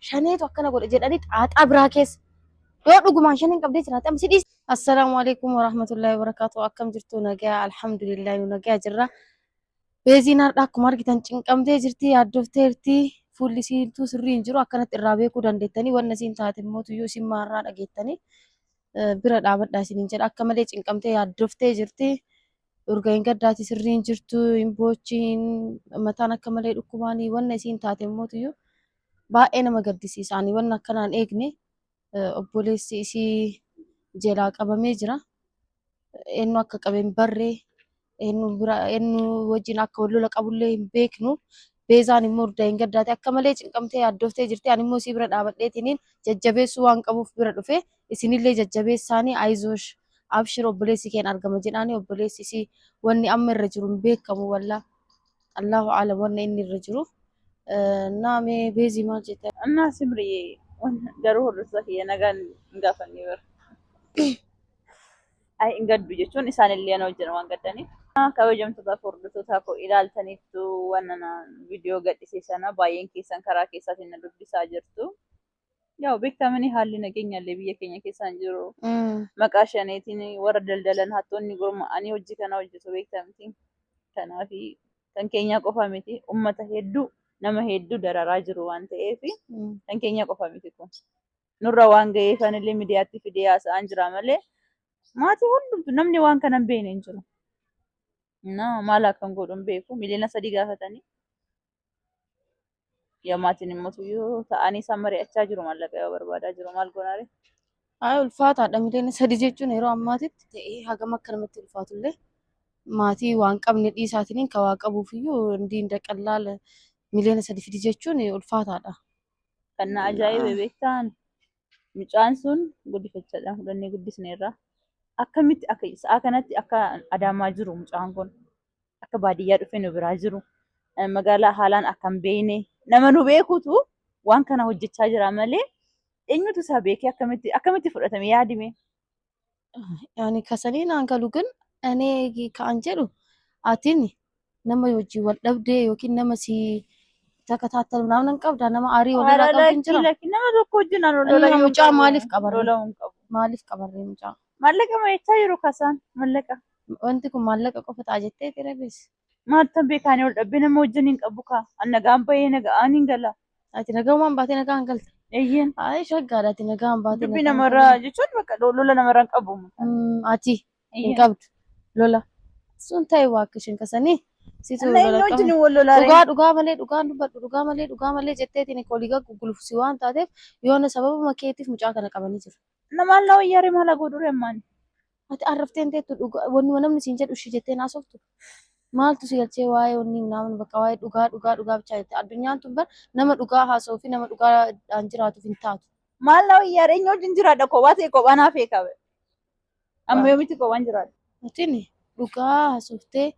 shaneetu akkana godhe jedhanii xaaxaa biraa keessa yoo dhugumaan shaneen qabdee jiraate amma sidhiis. Assalaamu alaikum warahmatullahi wabarakatuh. Akkam jirtu nagaa alhamdulillah nagaa jirra. Beeziin har'a akkuma argitan cinqamtee jirti yaaddofteerti fuulli isiitu sirrii hin jiru akkanatti irraa beekuu dandeettanii wanna isiin taate immoo tuyyuu isin maarraa dhageettanii bira dhaabadhaa isiniin jedha akka malee cinqamtee yaaddoftee jirti. Urga hin gaddaati sirrii hin jirtu hin boochiin mataan akka malee dhukkubaanii wanna isiin taate immoo tuyyuu baay'ee nama gaddisiisaanii wanna akkanaan eegne obboleessi isii jalaa qabamee jira. Eenyu akka qabeen barree eenyu wajjin akka wal lola qabullee hin beeknu. Beezaan immoo urga hin gaddaate akka malee cinqamtee yaaddoftee jirti. Ani immoo isii bira dhaabadheetiniin jajjabeessuu waan qabuuf bira dhufe isinillee jajjabeessaanii ayizoosh abshir obboleessi keen argama jedhaanii obboleessi isii wanni amma irra jiru hin beekamu wallaa Allahu a'lam wanni inni irra jiru. Naamee beezii maal jette? Annaa simrii garuu hordoftoota kiyya nagaan hin gaafannee bara. Ay hin gaddu jechuun isaanillee ana wajjin waan gaddaniif. Kabajamtootaaf hordoftoota koo ilaaltaniittu waan viidiyoo gadhiiseesana baay'een keessan karaa keessaatiin na dubbisaa jirtu. Yaa beektamanii haalli nageenyallee biyya keenya keessa hin jiru. Maqaa shaneetiin warra daldalan hattoonni gurmaa'anii hojii kana hojjetu beektamti. Kanaaf kan keenya qofa miti uummata hedduu nama hedduu dararaa jiru waan ta'eef kan keenya qofa miti kun. Nurra waan ga'eef anillee miidiyaatti fidee haasa'aan jira malee maatii hundumtu namni waan kana hin beekne hin jiru. Maal akkan godhuun beeku miliyoona 3 gaafatanii. Yaa maatiin immoo tuyyuu ta'anii isaan mari'achaa jiru maallaqa yoo barbaadaa jiru maal goonaare. Ulfaataadha miliyoona 3 jechuun yeroo ammaatitti ta'ee hagam akka namatti ulfaatullee maatii waan qabne dhiisaatiin kan waa qabuufiyyuu indiin daqallaala miliyoona 3 fidi jechuun ulfaataadha. Kan na ajaa'ibe beektaan mucaan sun guddifachaadhaan fudhannee guddisneerra. Akkamitti akka sa'a kanatti akka adaamaa jiru mucaan kun akka baadiyyaa dhufee nu biraa jiru magaalaa haalaan akka hin beekne nama nu beekutu waan kana hojjechaa jira malee eenyutu isaa beekee akkamitti fudhatame yaadime. Yaani kasanii naan galu ግን እኔ ka'an jedhu atiin nama wajjin wal dhabdee yookiin nama si takataatalu ምናምን qabda nama aarii walirraa qabdu jira. Nama tokko wajjin aan lola mucaa maaliif qabarre? Maaliif qabarre mucaa? Maallaqa meechaa jiru kasaan maallaqa. Wanti kun maallaqa qofa ta'a jettee tireebis. Maaltan beekaanii ol dhabbee nama wajjin hin qabu kaa. An nagaan bahee nagaan hin gala. Ati nagaan baatee nagaan galte. Eeyyeen. Ay shaggaadha ati nagaan baatee. Dubbii namarraa jechuun bakka lola namarraa hin qabu. Ati hin qabdu lola. Sun ta'e waaqishin kasanii. Situ lola qabu. Dhugaa malee jetteetiin kolii gugulufsi waan taateef yoona sababa keetiif mucaa kana qabanii jiru. Namaan laa wayyaaree maal godhuu ammaan. Ati arrafteen teettu wanni namni siin jedhu ishii jettee naasoftu. Maaltu si galchee waa'ee wanni namni bakka waa'ee dhugaa bichaa jette addunyaan tun bar nama dhugaa haasa'uu fi nama dhugaadhaan jiraatuuf hin taatu. Maal laa wayyaaree eenyu wajjin jiraadha kophaa ta'e kophaa naaf eekabe. Amma yoomitti kophaan jiraadha. Atiin dhugaa haasoftee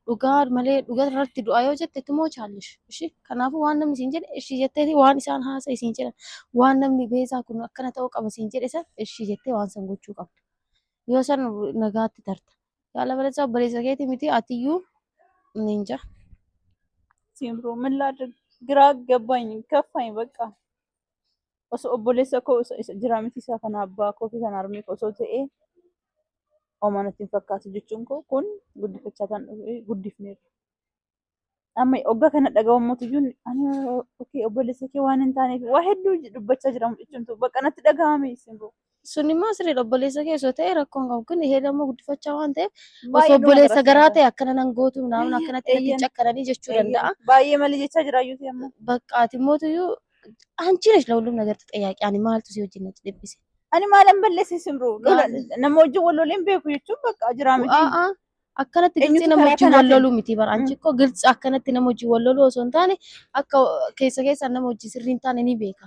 dhugaa malee dhugaa irratti du'aa yoo jette moo chaallish. Ishii kanaafuu waan namni siin jedhe ishii jettee waan isaan haasa'e siin jedhan waan namni beesaa kun akkana ta'uu qaba siin jedhe san ishii jettee waan san gochuu qabda. Yoo san nagaatti tarta. Yaala balasaa obboleessa keetii miti atiyyuu ninja. Simbiroo min laadda giraa gabbaኝ kaffaኝ bakka. Osoo obboleessa koo jira miti isaa kana abbaa koo fi kana harmee osoo ta'ee omanatti hin fakkaatu jechuun koo kun guddifachaa kan dhufe guddifneerra. Amma hoggaa kana dhaga'ammotuyyuu ani obboleessa kee waan hin taaneef waa hedduu dubbachaa jira jechuun bakka natti dhaga'ame simbiroo. Sun immoo sirriidha obboleessa kee osoo ta'e rakkoon qabu kun ishee dammoo guddifachaa waan ta'eef osoo obboleessa garaa ta'e akkana nan gootu naamni akkanatti natti cakkananii jechuu danda'a. Baay'ee malee jechaa jira ayyuuti amma. Bakka ati mootuyyuu anchi ነሽ ለሁሉም ነገር ተጠያቂ ani maaltu si wajjin natti dhibbise. Ani maalan balleessi simbiroo nama wajjin wal loleen beeku jechuun bakka jira miti. Akkanatti gilxii nama wajjin wal loluu miti bara anchi koo gilxii akkanatti nama wajjin wal loluu osoo hin taane akka keessa nama wajjin sirrii hin taane ni beeka.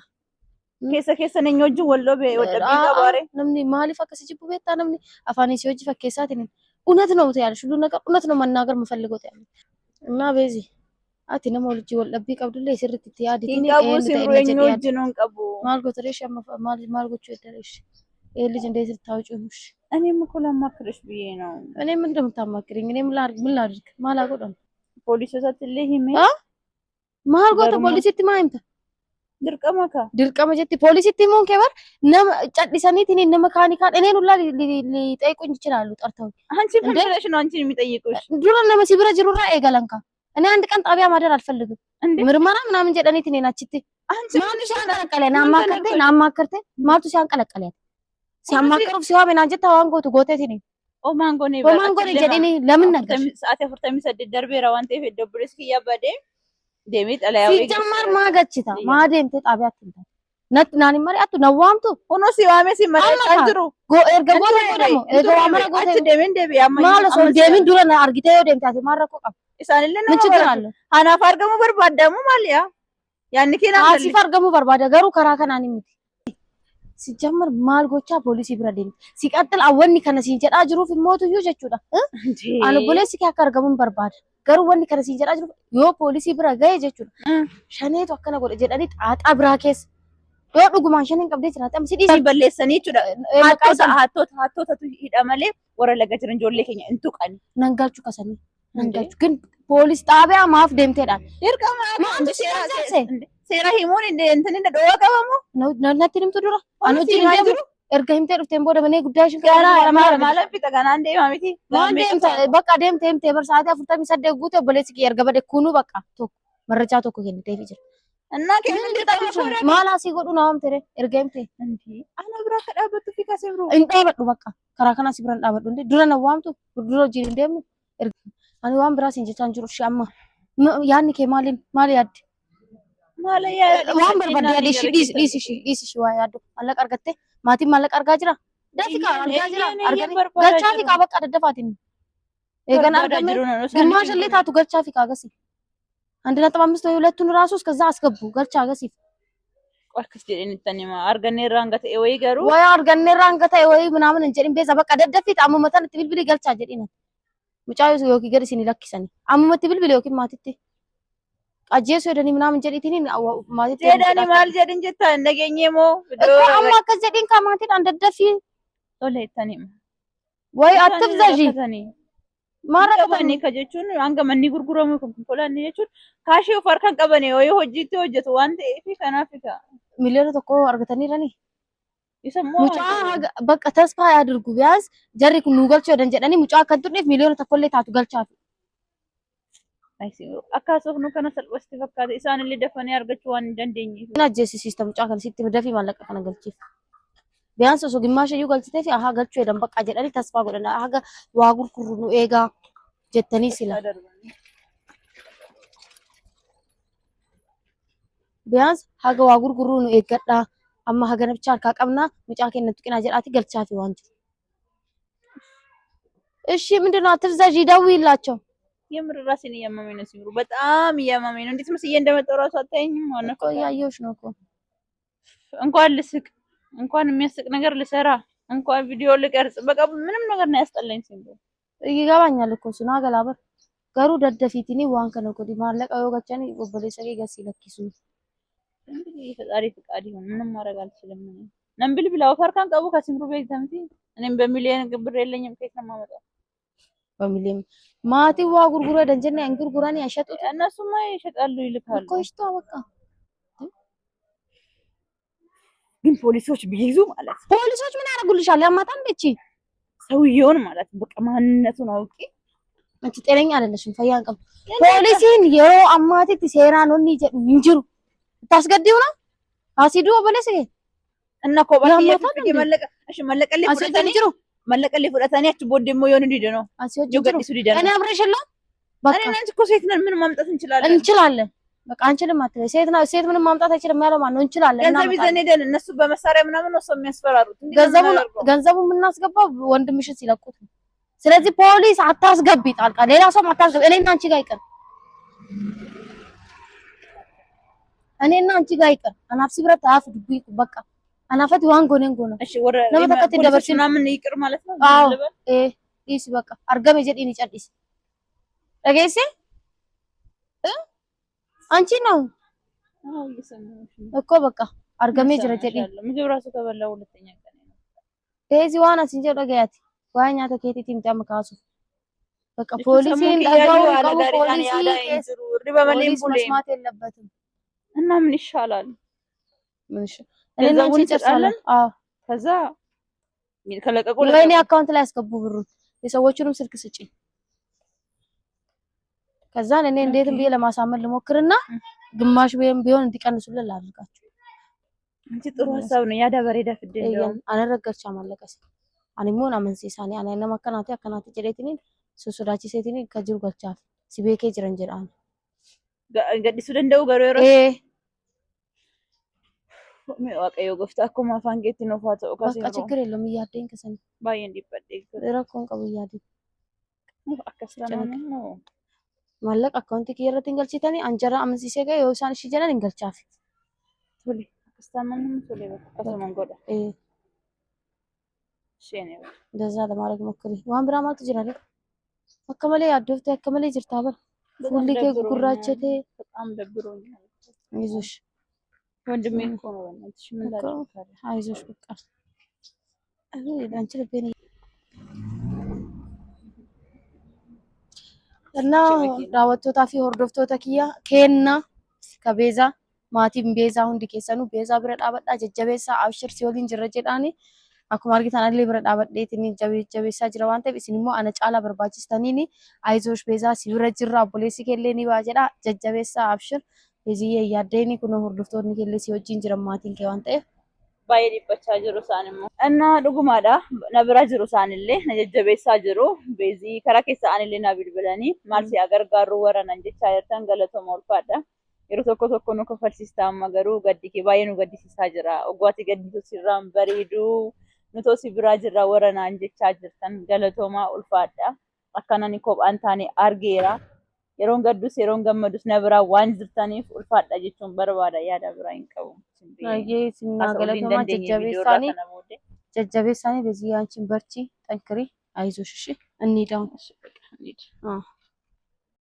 Keessa neenyu wajjin wal lobee wadhabbii qabaare. Namni maaliif akkasi jibbu beektaa namni afaan isii hojii fakkeessaatiin እውነት ነው ትያለሽ ሁሉ ነገር እውነት ነው መናገር የምፈልገው ትያለሽ እና በዚህ ati nama wajjin wal dhabbii qabdullee sirriitti itti yaaditiin eenyu wajjin hin qabu. Maal gootareesh amma maal gochuu edareesh ልጅ እንዴት ልታውጪውሽ? እኔም እኮ ላማክርሽ ብዬ ነው። እኔ ምን እንደምታማክሪኝ እኔ ምን ላድርግ ማላቆደም ፖሊሶታት ለሂሜ ማል ጎተ ፖሊሲቲ ማይምታ Dirqama ka. Dirqama jetti poolisitti immoo keewar nama cadhisaniitiin nama kaanikaan እኔን ሁላ ሊጠይቁኝ ይችላሉ ጠርተው አንቺ ምን ብለሽ ነው አንቺን የሚጠይቁሽ? ዱረ nama si bira jirurraa eegalanka እኔ አንድ ቀን ጣቢያ ማደር አልፈልግም ምርመራ ምናምን jedhaniitiin እኔን አችቲ ማቱ ሲያንቀለቀለ ናማከርቴ ማቱ ሲያንቀለቀለ ሲያማከሩፍ ሲዋበና ጀታ ዋንጎቱ ጎቴቲኒ ኦ ማንጎኔ በማንጎኔ ጀዲኒ ለምን ነገር ሰዓት ያፈርተሚ ሰደ ደርቤራ ዋንቴ ፌደብሬስ ከያባዴ ደሜት አላያው ሲጀመር ማገችታ ማደምቴ ጣቢያ ትንታ ነት ናኒ መሪያቱ ነዋምቱ ሆኖ ሲዋሜ ሲመጣ ታጅሩ ጎ ኤርገ ጎ ደሞ ኤርገ ዋመራ ጎ አንቺ ደሜን ደቢ ያማኝ ማለት ነው ደሜን ዱረና አርጊቴዮ ደምታቴ ማረቆ ቀም ኢሳንለ ነው ምን ችግር አለ አናፍ አርገሙ በርባዳሙ ማልያ ያን ኬና አሲፍ አርገሙ በርባዳ ገሩ ከራከናኒ ምት ሲጀመር ማል ጎቻ ፖሊሲ ብረደኝ ሲቀጥል አወኒ ከነሲን ጀዳ ጅሩፍ ሞቱዩ ጀቹዳ አኑ ፖሊሲ ከአርገሙን በርባዳ ገሩ ወኒ ከነሲን ጀዳ ጅሩፍ ዮ ፖሊሲ ብራ ገይ ጀቹዳ ሸኔቱ አከነ ጎደ ጀዳኒ ጣጣ ብራኬስ ዮ ዱጉማን ሸኔን ቀብዴ ጅራታ ሲዲሲ በለሰኒ ቹዳ ሃቶታ ሂዳ ማለ ወረ ለገጅርን ጆሌ ከኛ እንቱ ቀን ነንጋቹ ከሰኒ ነንጋቹ ግን ፖሊስ ጣቢያ ማፍ ደምቴዳል ይርቀማ አንዱ ሴራ ሂሙን እንትን እንደ ዶዋ ቀበሙ ነው ነነቲንም ትዱራ አኑ ጅራዩ erga himte dhufteen booda manee guddaa ishin maalaaf fita kana ande maamiti bakka deemte bar sa'aatii 48 guute obboleessi kiyya erga bade kunuu bakka tokko marrachaa tokko kenniteef jira. Annaa kennan maal asii godhu naawam tere erga himte ana bira akka dhaabbattu fi kasee biroo hin dhaabadhu bakka karaa kana asii biraan dhaabadhu inde dura na waamtu dura hojii hin deemnu ani waan biraa siin jechaan jiru shi amma yaadni kee maali yaaddi waan barbaadde yaadde dhiisi shi waa yaaddu mallaqa argatte maatiin mallaqa argaa jira dafika argaa jira arganii galchaafi kaa bakka daddafaatiin eegan argame ግማሽ ላይ ታቱ ገልቻፊ ካገሲ 1.5 ሁለቱን ራሱ እስከዛ አስገቡ ገልቻ አገሲፍ ወርክስ ጀንተኒማ አርገኔ ራንገተ ወይ ገሩ ወይ አርገኔ ራንገተ ወይ ምናምን እንጀሪን ቤዛ በቃ ደደፊት አሙመተን ትብልብል ገልቻ ጀዲና ሙጫዩ ዮኪ ገርሲኒ ለክሰኒ አሙመት ትብልብል ዮኪ ማትቲ አጄሶ ደኒ ምናምን ጀዲቲኒ ማትቲ ጀዳኒ ማል ጀዲን ጀታ እንደገኘሞ አማ ከጀዲን ከማትቲ አንደደፊ ቶሌተኒማ ወይ አትብዛጂ ማረቀበኒ ከጀቹን አንገመኒ ጉርጉረሙ ኮንኮላኒ ጀቹን ካሺ ፈርከን ቀበኔ ወይ ሆጂቲ ሆጀቱ ዋንቴ ፊ ከናፊካ ሚሊዮን ተኮ አርገተኒ ረኒ ይሰሞ ሙጫ በቃ ተስፋ ያድርጉ ቢያዝ ጀሪኩ ኑገልቾ ደን ጀደኒ ሙጫ ከንቱኔፍ ሚሊዮን ተኮሌ ታቱ ገልቻቱ አይሲ አካሶፍ ነው ከነሰል ወስቲ ፈካደ ኢሳን ሊደፈኒ አርገቹ ዋን ደንደኝ ናጀሲ ሲስተም ሙጫ ከን ሲቲ ደፊ ማለቀ ከነ ገልቺ ቢያንስ ሶ ግማሽ እዩ ገልጽቴ አሃ ገልቹ የደም በቃ ጀደኒ ተስፋ ጎደና አሃ ዋጉር ኩሩ ነው ኤጋ ጀተኒ ሲላ ቢያንስ ሀገ ዋጉር ኩሩ ነው ኤገዳ አማ ሀገ ነብቻ ካቀምና ሙጫ ከነቱ ቂና ጀዳቲ ገልቻፊ ዋንጂ እሺ ምንድነው አትብዛጂ ደውይላቸው የምር ራሴን እያመመኝ ነው ሲምሩ በጣም እያመመኝ ነው እንዴት መስዬ እንደመጣሁ ራሱ አታየኝም ሆነ እኮ ያየሁሽ ነው እኮ እንኳን ልስቅ እንኳን የሚያስቅ ነገር ልሰራ እንኳን ቪዲዮ ልቀርጽ በቃ ምንም ነገር ነው ያስጠላኝ ሲምሩ ይገባኛል እኮ ሱና ገላበር ገሩ ደደፊቲኒ ዋን ከነ ኮዲ ማለቀ ወገቻኒ ወበለሰገ ገሲ ለኪሱ እንግዲህ ፈጣሪ ፍቃድ ይሁን ምንም ማድረግ አልችልም ነምብል ብላው ፈርካን ቀቡ ከሲምሩ ቤት ተምቲ እኔም በሚሊዮን ግብር የለኝም ከየት ነው የማመጣው በሚሊዮን ማቲ ዋ ጉርጉራ ደንጀና እንጉርጉራኒ ያሸጡት እነሱማ ይሸጣሉ ይልካሉ እኮ ይሽጣ በቃ ግን ፖሊሶች ቢይዙ ማለት ፖሊሶች ምን ያደርጉልሻል ያማታን እቺ ሰውየውን ማለት በቃ ማንነቱን አውቂ አንቺ ጤነኛ አይደለሽም ፈያን ቀም ፖሊሲን የሮ አማቲት ሴራኖኒ እንጅሩ ታስገዲው ነው አሲዱ ወበለሰ እና ኮባቲ የመለቀ እሺ መለቀልኝ ፍረተኒ መለቀልኝ ፍረተኒ አች ቦደሞ የሆነ ዲደ ነው አሲዱ ገዲሱ ዲደ ነው እኔ አብረሽለው በቃ እኔ አንቺ እኮ ሴት ነን ምን ማምጣት እንችላለን በቃ አንችልም አትበይ ሴት ምንም ማምጣት አይችልም ያለው ማን ነው እንችላለን ገንዘብ ይዘን ሄደን እነሱ በመሳሪያ ምናምን ነው የሚያስፈራሩት ገንዘቡ የምናስገባው ወንድምሽን ሲለቁት ነው ስለዚህ ፖሊስ አታስገቢ ጣልቃ ሌላ ሰው አታስገቢ እኔና አንቺ ጋር ይቀር እኔና አንቺ ጋር ይቀር አናፍሲ ብረት አፍ ድቡ በቃ አናፈት ዋንጎኔን ጎነ እሺ ወረ ለመተከት ደበርሽና ምን ይቅር ማለት ነው እሺ በቃ አርገም የጀዲን ይጨዲስ እገይሴ አንቺ ነው አው እየሰማሁሽ እኮ በቃ አርገሜ ጀረጀዲ ምግብ ራሱ ከበላው ሁለተኛ ቀን ነው እዚህ ዋና ሲንጀ ደጋያት ዋኛ ተከቲ ቲምጣም ካሱ በቃ ፖሊሲን ዳጋው ፖሊሲ ሪበመኔም ፖሊስ መስማት የለበትም እና ምን ይሻላል ምንሽ እኔና አንቺ ጨርሳለን። አዎ ከዛ ከለቀቁ የኔ አካውንት ላይ ያስገቡ ብሩን የሰዎቹንም ስልክ ስጪኝ። ከዛ እኔ እንዴትም ብዬ ለማሳመን ልሞክርና ግማሽ ቢሆን እንዲቀንሱልን ላድርጋችሁ። አንቺ ጥሩ ሀሳብ ነው ያዳበሬ ደፍድ እንደው አነረጋቻ ማለቀስ አኒሞን አመንሲሳኒ አናይና ማከናቲ አከናቲ ጀሌቲኒ ሱሱዳቺ ሴቲኒ ከጅሩ ገልቻፍ ሲቤኬ ጅረን ጀራን ገዲሱ ደንደው ገሮሮ waaqayyo gooftaa akkuma afaan keetti nuuf haa ta'u ከሰ በቃ ችግር የለም እያደኝ ከሰን baay'ee እንዲበደግ ረኮን ቀቡ እያደኝ akkasuma ማለቅ አካውንት ከየረትን ገልቺታኒ አንጀራ አመንሲሴ ጋር የውሳን እሺ ጀራን እንገልቻፍ ቶሊ akkasuma ቶሊ akkasuma ጎዳ ሼኔ እንደዛ ለማድረግ ሞክሪ። ዋን ብራ ማለት ይችላል አከመለ ያደፍተ አከመለ ይርታበ ሁሉ ከጉራቸቴ በጣም ደብሮኛል። አይዞሽ ወንድሜ እኮ ነው ወንድምሽ ምን ላድርግ? አይዞሽ በቃ አንቺ ልቤን እና ዳወቶታ ፊ ሆርዶፍቶታ ኪያ ኬና ከቤዛ ማቲም ቤዛ ሁንዲ ኬሰኑ ቤዛ ብረ ዳበዳ ጀጀቤሳ አብሽር ሲወሊን ጅረጀዳኒ akkuma argitan allee bira dhaabadheetini jabeessaa jira waan ta'eef isin immoo ana caalaa barbaachistaniini ayizoosh beezaa si bira jirra obboleessi keellee ni baa jedha jajjabeessaa abshir beziyyee yaaddeeni kun hordoftoonni keellee si wajjin jiran maatiin kee waan ta'eef baay'ee dhiphachaa jiru isaan immoo እና dhugumaadha na bira jiru isaanillee na jajjabeessaa jiru beezii karaa keessa aanillee na bilbilanii maal si agargaaru waranan jechaa jirtan galatoma ulfaadha yeroo tokko tokko nu kofalsiistaa amma garuu gaddi kee baay'ee nu gaddisiisaa jira ogwaati gaddisu sirraan bareedu nuti bira jirra waranaan jechaa jirtan galatoomaa ulfaadha akkanani kophaan taane argeera yeroon gaddus yeroon gammadus na bira waan jirtaniif ulfaadha jechuun barbaada yaada bira hin qabu አየይ ሲና ገለቶማ ጀጀቤሳኒ በዚህ አንቺን በርቺ ጠንክሪ አይዞሽ እሺ እንሂድ አሁን